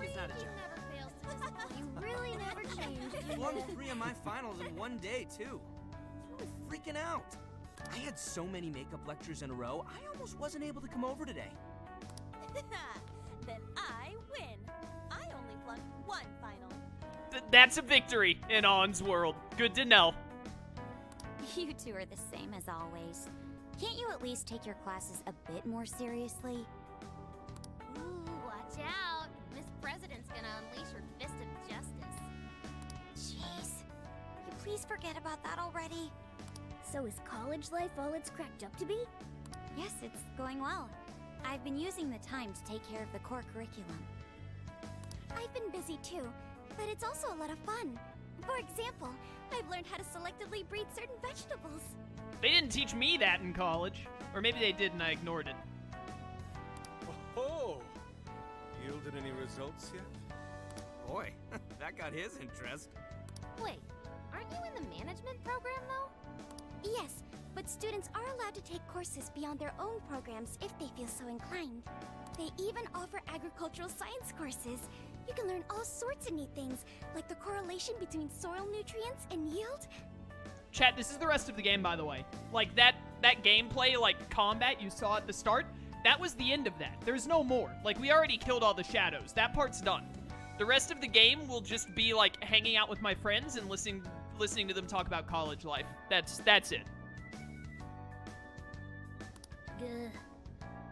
It's not a joke. never fails to disappoint. You really never change. Won 3 of my finals in one day, too. I was freaking out. I had so many makeup lectures in a row, I almost wasn't able to come over today. Then I win. I only flunked 1 final. That's a victory in On's world. Good to know. You two are the same as always. Can't you at least take your classes a bit more seriously? Ooh, watch out. Miss President's gonna unleash her fist of justice. Jeez. You please forget about that already? So is college life all it's cracked up to be? Yes, it's going well. I've been using the time to take care of the core curriculum. I've been busy too, but it's also a lot of fun. For example, I've learned how to selectively breed certain vegetables. They didn't teach me that in college. Or maybe they did and I ignored it. Oh, yielded any results yet? Boy, that got his interest. Wait, aren't you in the management program, though? Yes, but students are allowed to take courses beyond their own programs if they feel so inclined. They even offer agricultural science courses. You can learn all sorts of neat things, like the correlation between soil nutrients and yield. Chat, this is the rest of the game, by the way. Like, that gameplay, like, combat you saw at the start, that was the end of that. There's no more. Like, we already killed all the shadows. That part's done. The rest of the game will just be, like, hanging out with my friends and listening to them talk about college life. That's it. Gah.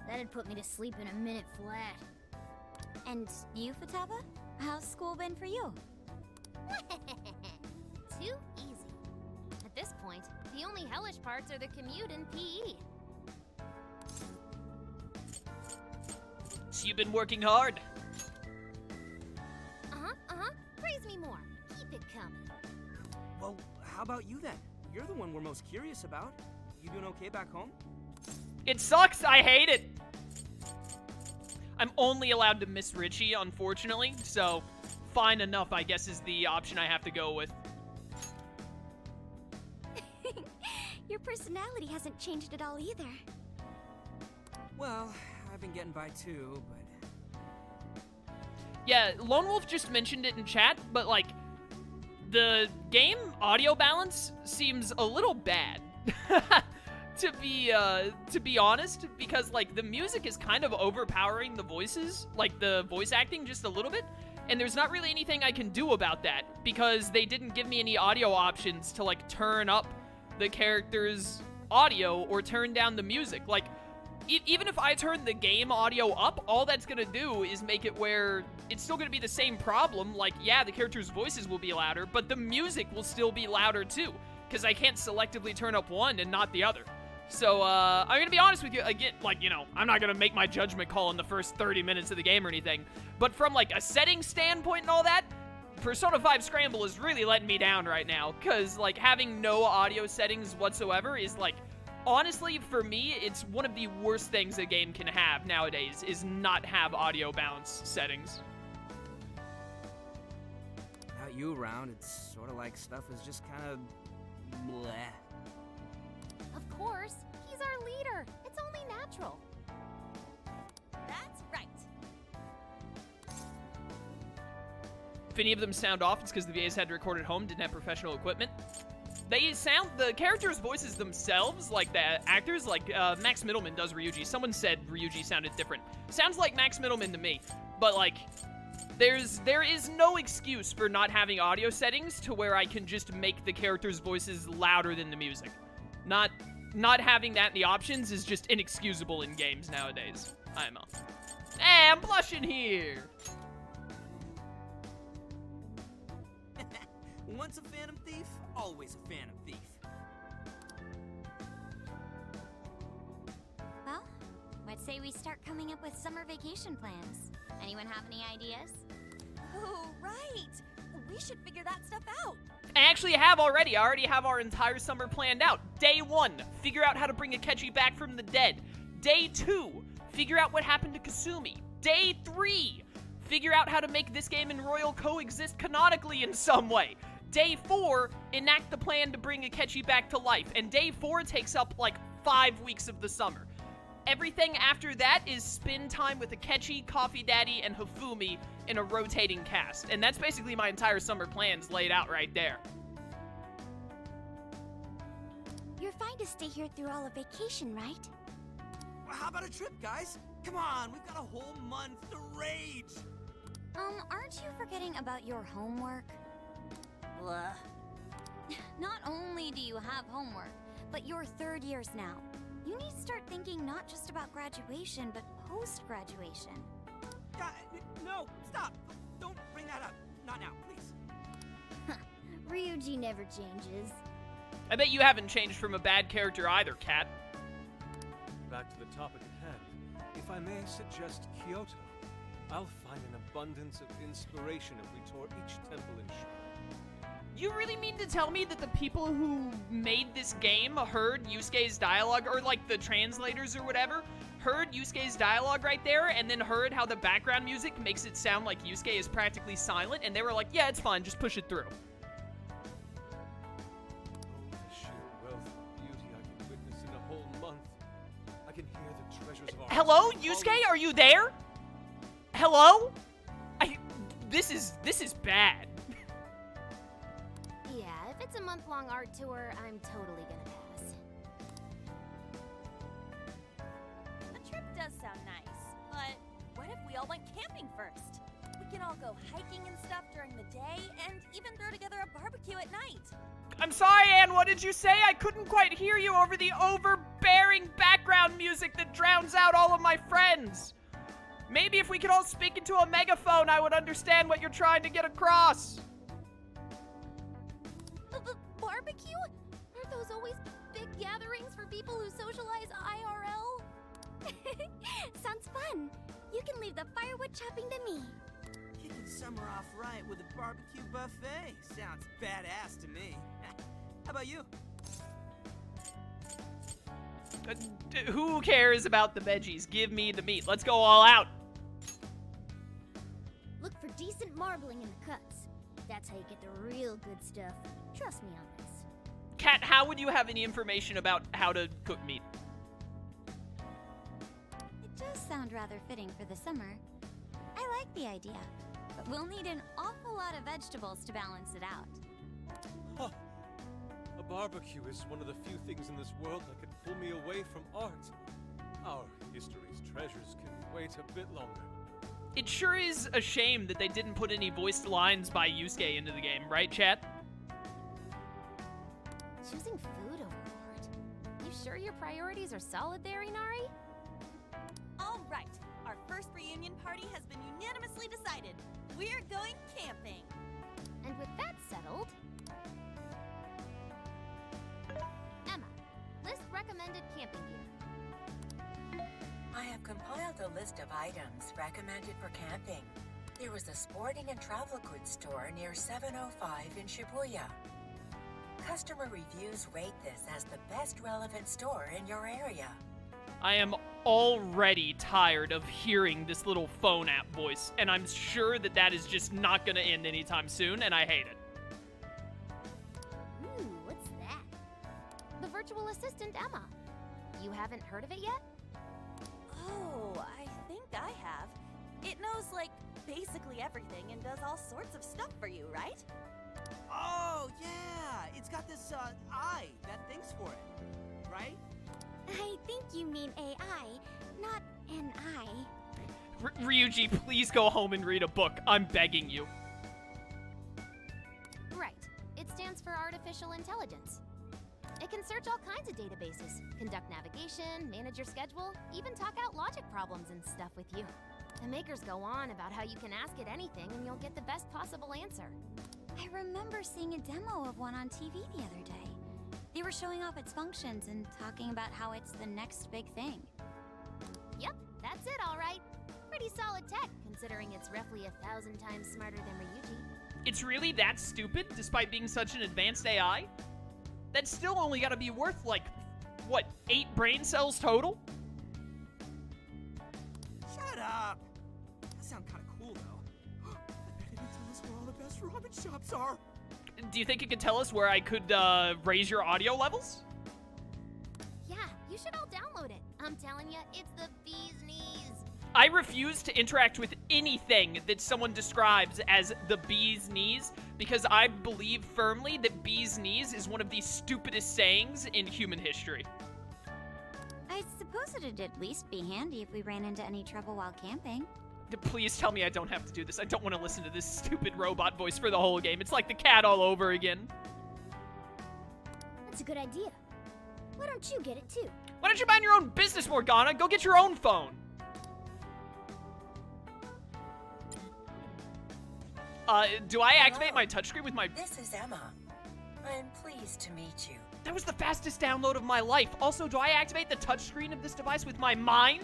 That'd put me to sleep in a minute flat. And you, Futaba? How's school been for you? Too easy. At this point, the only hellish parts are the commute and PE. So you've been working hard. Praise me more. Keep it coming. Well, how about you then? You're the one we're most curious about. You doing okay back home? It sucks. I hate it. I'm only allowed to miss Richie, unfortunately, so fine enough, I guess, is the option I have to go with. Your personality hasn't changed at all either. Well, I've been getting by too, but... Yeah, Lone Wolf just mentioned it in chat, but, like, the game audio balance seems a little bad. To be honest, because, like, the music is kind of overpowering the voices, like, the voice acting just a little bit, and there's not really anything I can do about that, because they didn't give me any audio options to, like, turn up the character's audio or turn down the music. Like, even if I turn the game audio up, all that's gonna do is make it where it's still gonna be the same problem. Like, yeah, the characters' voices will be louder, but the music will still be louder, too, because I can't selectively turn up one and not the other. So, I'm gonna be honest with you, again, like, you know, I'm not gonna make my judgment call in the first 30 minutes of the game or anything, but from, like, a setting standpoint and all that, Persona 5 Scramble is really letting me down right now, because, like, having no audio settings whatsoever is, like, honestly, for me, it's one of the worst things a game can have nowadays, is not have audio balance settings. Without you around, it's sort of like stuff is just kind of... bleh. Of course, he's our leader. It's only natural. That's right. If any of them sound off, it's because the VAs had to record at home, didn't have professional equipment. They sound, the characters' voices themselves, like the actors, like Max Middleman does Ryuji. Someone said Ryuji sounded different. Sounds like Max Middleman to me, but like, there is no excuse for not having audio settings to where I can just make the characters' voices louder than the music. Not having that in the options is just inexcusable in games nowadays. IMO. Hey, I'm blushing here. Once a Phantom Thief, always a Phantom Thief. Well, I'd say we start coming up with summer vacation plans. Anyone have any ideas? Oh, right! We should figure that stuff out. I actually have already. I already have our entire summer planned out. Day 1, figure out how to bring Akechi back from the dead. Day 2, figure out what happened to Kasumi. Day 3, figure out how to make this game and Royal coexist canonically in some way. Day 4, enact the plan to bring Akechi back to life. And day 4 takes up like 5 weeks of the summer. Everything after that is spin time with Akechi, Coffee Daddy, and Hifumi in a rotating cast. And that's basically my entire summer plans laid out right there. You're fine to stay here through all of vacation, right? Well, how about a trip, guys? Come on, we've got a whole month to rage. Aren't you forgetting about your homework? Blah. Not only do you have homework, but you're third years now. You need to start thinking not just about graduation, but post-graduation. No, stop. Don't bring that up. Not now, please. Ryuji never changes. I bet you haven't changed from a bad character either, Kat. Back to the topic at hand. If I may suggest Kyoto, I'll find an abundance of inspiration if we tour each temple and shrine. You really mean to tell me that the people who made this game heard Yusuke's dialogue, or like the translators or whatever, heard Yusuke's dialogue right there, and then heard how the background music makes it sound like Yusuke is practically silent, and they were like, yeah, it's fine, just push it through. Oh, the sheer wealth of beauty I can witness in a whole month. I can hear the treasures of our... Hello, Yusuke, are you there? Hello? This is bad. Yeah, if it's a month-long art tour, I'm totally gonna pass. The trip does sound nice, but what if we all went camping first? We can all go hiking and stuff during the day, and even throw together a barbecue at night. I'm sorry, Anne, what did you say? I couldn't quite hear you over the overbearing background music that drowns out all of my friends. Maybe if we could all speak into a megaphone, I would understand what you're trying to get across. Barbecue? Aren't those always big gatherings for people who socialize IRL? Sounds fun. You can leave the firewood chopping to me. Kicking summer off right with a barbecue buffet. Sounds badass to me. How about you? Who cares about the veggies? Give me the meat. Let's go all out. Look for decent marbling in the cuts. That's how you get the real good stuff. Trust me on this. Kat, how would you have any information about how to cook meat? It does sound rather fitting for the summer. I like the idea, but we'll need an awful lot of vegetables to balance it out. Huh. A barbecue is one of the few things in this world that could pull me away from art. Our history's treasures can wait a bit longer. It sure is a shame that they didn't put any voiced lines by Yusuke into the game, right, chat? Choosing food over art. You sure your priorities are solid there, Inari? All right, our first reunion party has been unanimously decided. We're going camping. And with that settled... Emma, list recommended camping gear. I have compiled a list of items recommended for camping. There was a sporting and travel goods store near 705 in Shibuya. Customer reviews rate this as the best relevant store in your area. I am already tired of hearing this little phone app voice, and I'm sure that that is just not going to end anytime soon, and I hate it. Ooh, what's that? The virtual assistant, Emma. You haven't heard of it yet? Oh, I think I have. It knows, like, basically everything and does all sorts of stuff for you, right? Oh, yeah. It's got this, eye that thinks for it. Right? I think you mean AI, not an eye. Ryuji, please go home and read a book. I'm begging you. Right. It stands for artificial intelligence. It can search all kinds of databases, conduct navigation, manage your schedule, even talk out logic problems and stuff with you. The makers go on about how you can ask it anything and you'll get the best possible answer. I remember seeing a demo of one on TV the other day. They were showing off its functions and talking about how it's the next big thing. Yep, that's it all right. Pretty solid tech, considering it's roughly 1,000 times smarter than Ryuji. It's really that stupid, despite being such an advanced AI? That's still only gotta be worth, like, what, 8 brain cells total? Shut up. That sounds kind of cool, though. I bet it can tell us where all the best ramen shops are. Do you think it could tell us where I could, raise your audio levels? Yeah, you should all download it. I'm telling you, it's the bee's knees. I refuse to interact with anything that someone describes as the bee's knees because I believe firmly that bee's knees is one of the stupidest sayings in human history. I suppose it'd at least be handy if we ran into any trouble while camping. Please tell me I don't have to do this. I don't want to listen to this stupid robot voice for the whole game. It's like the cat all over again. That's a good idea. Why don't you get it too? Why don't you mind your own business, Morgana? Go get your own phone. Do I activate my touchscreen with my... This is Emma. I'm pleased to meet you. That was the fastest download of my life. Also, do I activate the touchscreen of this device with my mind?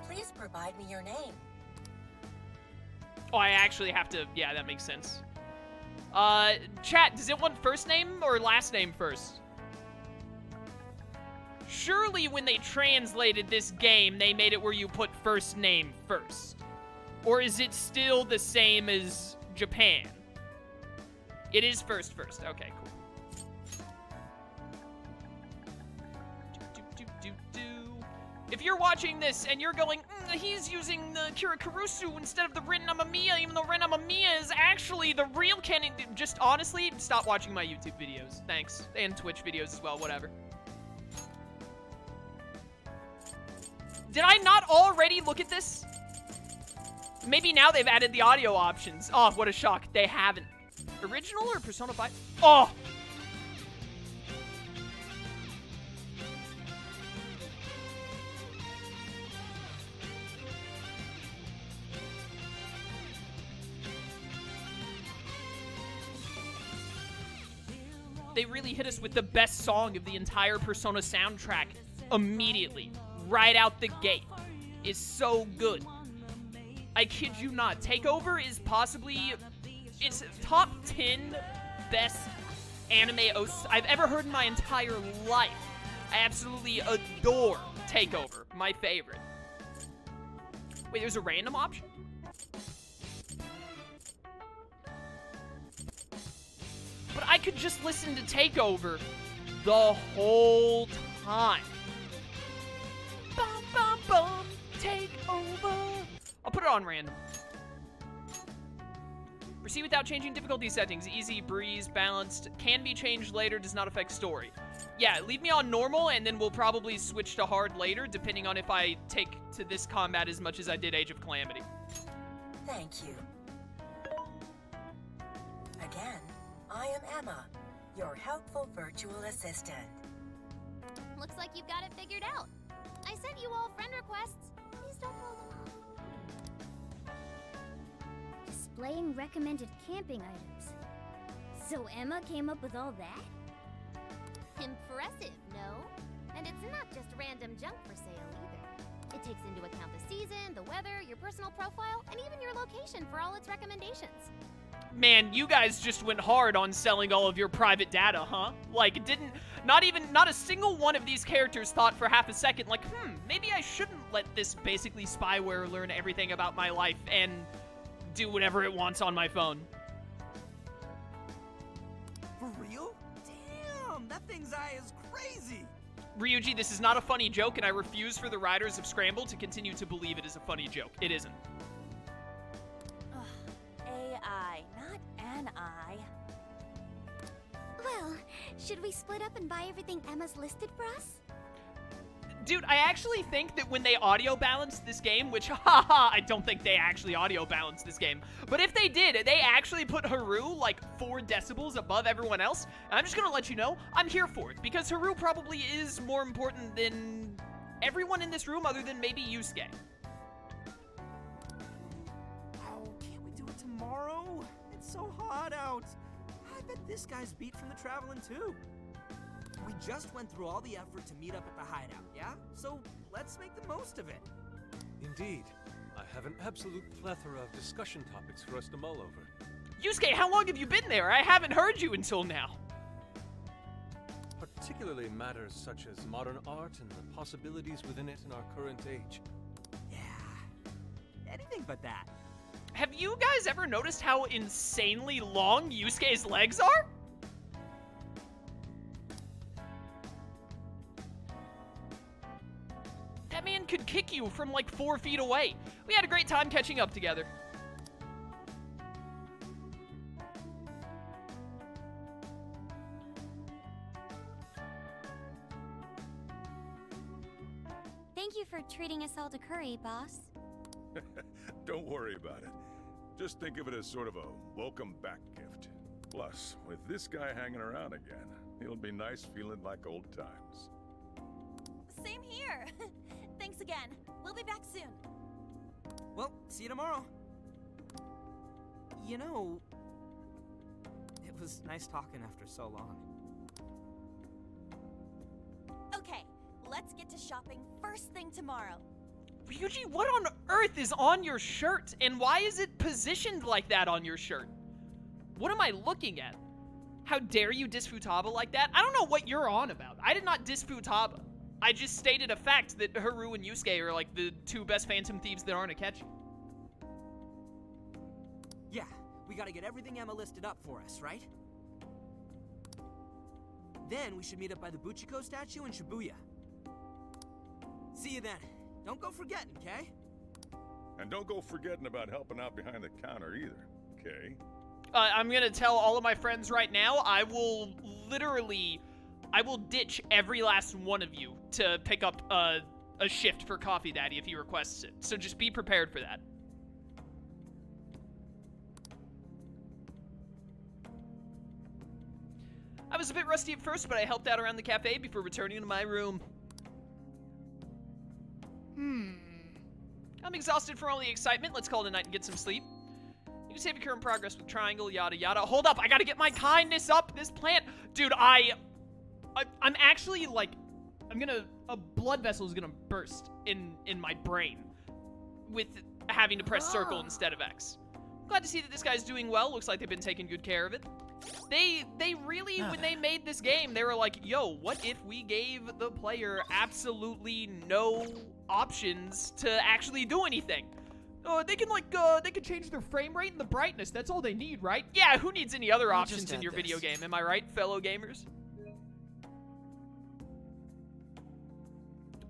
Please provide me your name. Oh, I actually have to... Yeah, that makes sense. Chat, does it want first name or last name first? Surely when they translated this game, they made it where you put first name first. Or is it still the same as Japan? It is first. Okay, cool. If you're watching this and you're going, he's using the Kirikurusu instead of the Rin Amamiya, even though Rin Amamiya is actually the real canon, just honestly, stop watching my YouTube videos. Thanks. And Twitch videos as well, whatever. Did I not already look at this? Maybe now they've added the audio options. Oh, what a shock. They haven't. Original or Persona 5? Oh! They really hit us with the best song of the entire Persona soundtrack immediately. Right out the gate. It's so good. I kid you not. Takeover is possibly... It's top 10 best anime I've ever heard in my entire life. I absolutely adore Takeover. My favorite. Wait, there's a random option? But I could just listen to Takeover the whole time. Bum, bum, bum, Takeover. I'll put it on random. Proceed without changing difficulty settings. Easy, breeze, balanced. Can be changed later, does not affect story. Yeah, leave me on normal, and then we'll probably switch to hard later, depending on if I take to this combat as much as I did Age of Calamity. Thank you. Again, I am Emma, your helpful virtual assistant. Looks like you've got it figured out. I sent you all friend requests. Please don't blow them off. Displaying recommended camping items. So Emma came up with all that? Impressive, no? And it's not just random junk for sale either. It takes into account the season, the weather, your personal profile, and even your location for all its recommendations. Man, you guys just went hard on selling all of your private data, huh? Like, not a single one of these characters thought for half a second, like, maybe I shouldn't let this basically spyware learn everything about my life and do whatever it wants on my phone. For real? Damn, that thing's eye is crazy. Ryuji, this is not a funny joke, and I refuse for the writers of Scramble to continue to believe it is a funny joke. It isn't. AI, not an eye. Well, should we split up and buy everything Emma's listed for us? Dude, I actually think that when they audio balanced this game, which, haha, I don't think they actually audio balanced this game, but if they did, they actually put Haru, like, 4 decibels above everyone else, and I'm just gonna let you know, I'm here for it, because Haru probably is more important than everyone in this room other than maybe Yusuke. Oh, can't we do it tomorrow? It's so hot out. I bet this guy's beat from the traveling too. We just went through all the effort to meet up at the hideout, yeah? So let's make the most of it. Indeed. I have an absolute plethora of discussion topics for us to mull over. Yusuke, how long have you been there? I haven't heard you until now. Particularly matters such as modern art and the possibilities within it in our current age. Yeah, anything but that. Have you guys ever noticed how insanely long Yusuke's legs are? you from like 4 feet away. We had a great time catching up together. Thank you for treating us all to curry, boss. Don't worry about it. Just think of it as sort of a welcome back gift. Plus, with this guy hanging around again, it'll be nice feeling like old times. Same here. Thanks again. We'll be back soon. Well, see you tomorrow. You know, it was nice talking after so long. Okay, let's get to shopping first thing tomorrow. Ryuji, what on earth is on your shirt? And why is it positioned like that on your shirt? What am I looking at? How dare you diss Futaba like that? I don't know what you're on about. I did not diss Futaba. I just stated a fact that Haru and Yusuke are like the 2 best Phantom Thieves that aren't Akechi. Yeah, we gotta get everything Emma listed up for us, right? Then we should meet up by the Buchiko statue in Shibuya. See you then. Don't go forgetting, okay? And don't go forgetting about helping out behind the counter either, okay? I'm gonna tell all of my friends right now, I will ditch every last one of you to pick up a shift for Coffee Daddy if he requests it. So just be prepared for that. I was a bit rusty at first, but I helped out around the cafe before returning to my room. I'm exhausted from all the excitement. Let's call it a night and get some sleep. You can save your current progress with triangle, yada yada. Hold up, I gotta get my kindness up. This plant, dude, I'm actually like, a blood vessel is gonna burst in my brain with having to press circle instead of X. Glad to see that this guy's doing well. Looks like they've been taking good care of it. They really, when they made this game, they were like, yo, what if we gave the player absolutely no options to actually do anything? They can change their frame rate and the brightness. That's all they need, right? Yeah, who needs any other options in your video game? Am I right, fellow gamers?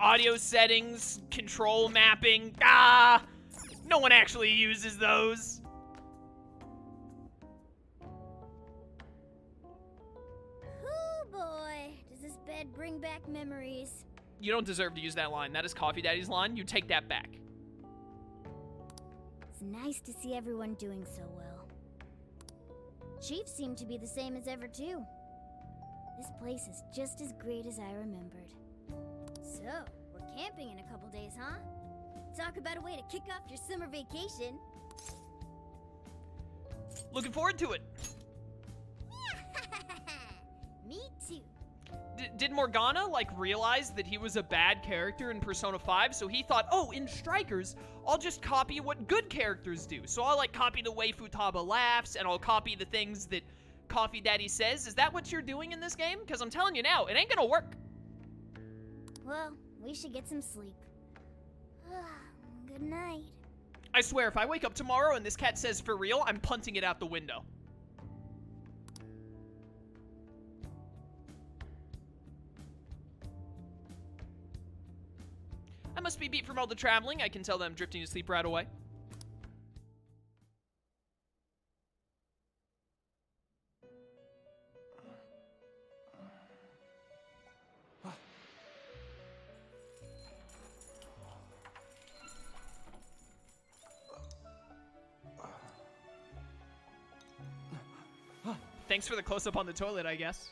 Audio settings, control mapping. No one actually uses those. Oh boy, does this bed bring back memories. You don't deserve to use that line. That is Coffee Daddy's line. You take that back. It's nice to see everyone doing so well. Chief seemed to be the same as ever too. This place is just as great as I remembered. So, we're camping in a couple days, huh? Talk about a way to kick off your summer vacation. Looking forward to it. Me too. Did Morgana, like, realize that he was a bad character in Persona 5? So he thought, oh, in Strikers, I'll just copy what good characters do. So I'll, like, copy the way Futaba laughs, and I'll copy the things that Coffee Daddy says. Is that what you're doing in this game? Because I'm telling you now, it ain't gonna work. Well, we should get some sleep. Good night. I swear, if I wake up tomorrow and this cat says for real, I'm punting it out the window. I must be beat from all the traveling. I can tell that I'm drifting to sleep right away. Thanks for the close-up on the toilet, I guess.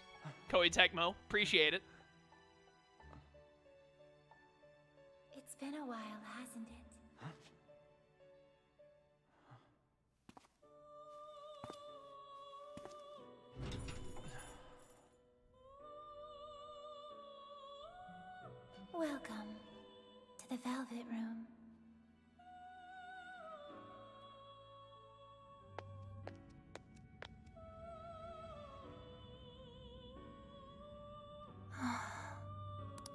Koei Tecmo. Appreciate it. It's been a while, hasn't it? Welcome to the Velvet Room.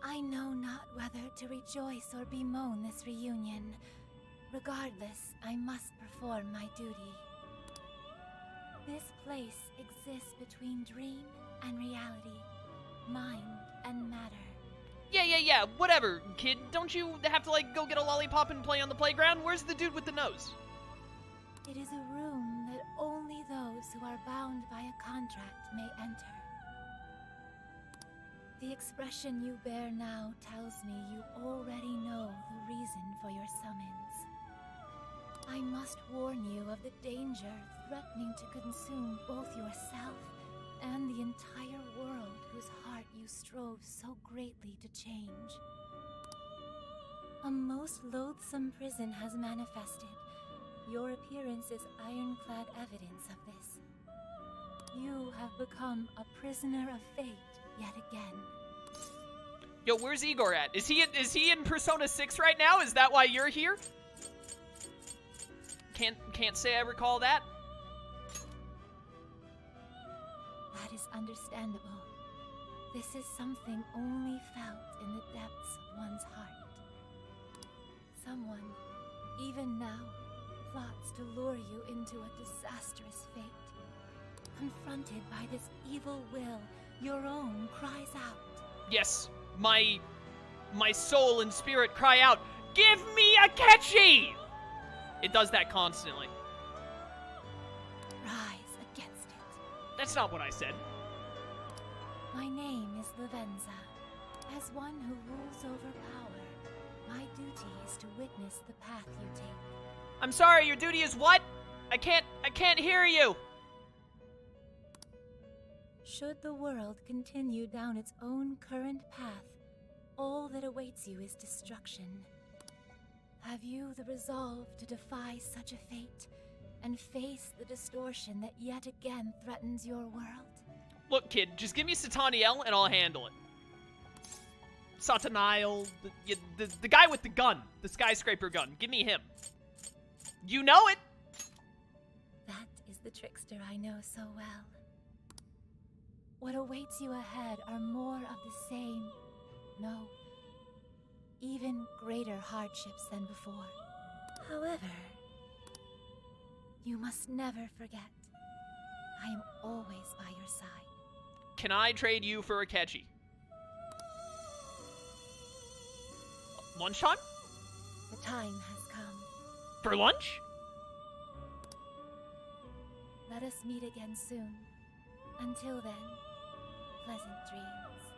I know not whether to rejoice or bemoan this reunion. Regardless, I must perform my duty. This place exists between dream and reality, mind and matter. Yeah, whatever, kid. Don't you have to, like, go get a lollipop and play on the playground? Where's the dude with the nose? It is a room that only those who are bound by a contract may enter. The expression you bear now tells me you already know the reason for your summons. I must warn you of the danger threatening to consume both yourself and the entire world whose heart you strove so greatly to change. A most loathsome prison has manifested. Your appearance is ironclad evidence of this. You have become a prisoner of fate yet again. Yo, where's Igor at? Is he in Persona 6 right now? Is that why you're here? Can't say I recall that. That is understandable. This is something only felt in the depths of one's heart. Someone, even now, plots to lure you into a disastrous fate. Confronted by this evil will, your own cries out. Yes, my soul and spirit cry out, "Give me Akechi!" It does that constantly. Rise against it. That's not what I said. My name is Lavenza. As one who rules over power, my duty is to witness the path you take. I'm sorry, your duty is what? I can't hear you. Should the world continue down its own current path, all that awaits you is destruction. Have you the resolve to defy such a fate and face the distortion that yet again threatens your world? Look, kid, just give me Sataniel and I'll handle it. Sataniel, the guy with the gun, the skyscraper gun. Give me him. You know it. That is the trickster I know so well. What awaits you ahead are more of the same, no, even greater hardships than before. However, you must never forget, I am always by your side. Can I trade you for Akechi? Lunchtime? The time has come. For lunch? Let us meet again soon. Until then, pleasant dreams.